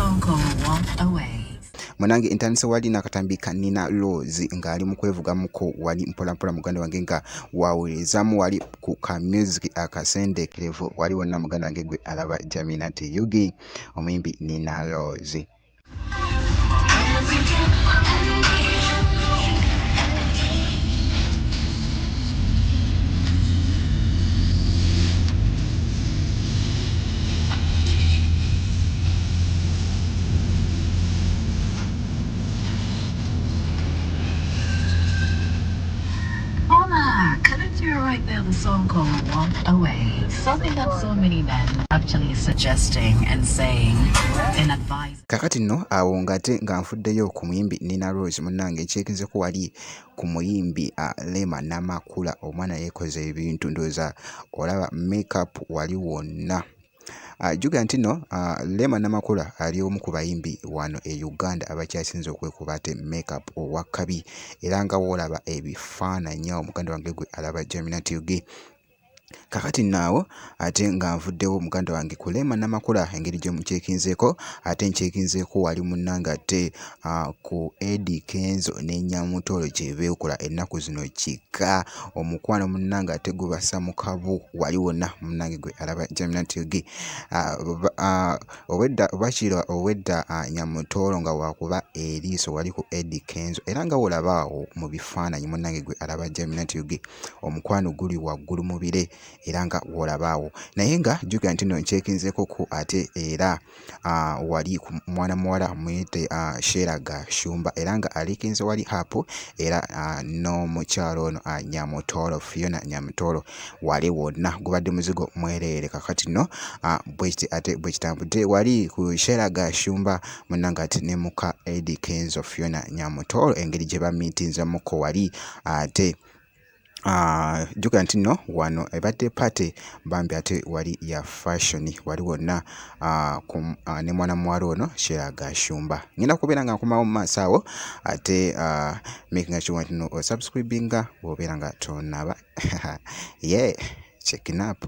song called Walk Away. Munange intandise wali nakatambika Nina Roz ngali mukwevugamuko wali mpola muganda wange nga wawulizamu wali ku ka music akasendekerevu wali wonna muganda wange gwe alaba Nutty Yugi omuyimbi Nina Roz. Coming through right there, the song called Walk Away. Something that so many men actually suggesting and saying and advising. Kakati nno awo ngate nga nfuddeyo ku muyimbi Nina Roz munnange ekyekinze ko wali ku muyimbi Rema Namakula omwana yekoze ebintu ndowooza olaba makeup wali wonna. Juga nti no Rema Namakula ali omu ku bayimbi wano e Uganda abakyasinze okwekuba ate makeup owakabi era nga woolaba ebifaananyi omuganda wange gwe alaba Nutty Yugi. Kakati naawo ate nga nvuddewo muganda wange ku Rema Namakula engeri gye mukyekinzeeko ate nkyekinzeeko wali munnanga ate ku Eddy Kenzo ne Nyamutoro gye beekola ennaku zino kika omukwano munnanga ate gubasa mu kabu wali wonna munnange gwe alaba Nutty Yugi. Owedda Nyamutoro nga wakuba eriiso wali ku Eddy Kenzo era nga wolabaawo mu bifaananyi munnange gwe alaba Nutty Yugi omukwano guli waggulu mu bire era nga wolabaawo naye nga juga nti no nkyekinzeeko ku ate era wali ku mwana muwala muyite Sheraga Shumba era nga alikinze wali hapo era n'omukyalo ono Nyamutoro Fiona Nyamutoro wali wonna gubadde muzigo mwereere. Kakati no bwekiti ate bwekitambudde wali ku Sheraga Shumba munnanga ate ne muka Eddy Kenzo Fiona Nyamutoro engeri gye bamitinzamuko wali ate juga nti no wano ebadde pate bambi ate wali ya fashion wali wonna ne mwana muwala ono Sheraga Shumba. Ngenda kubeera nga nkomawo mu maaso awo ate making sure nti no subscribinga bw'obeera nga tonaba. Yeah, checking up.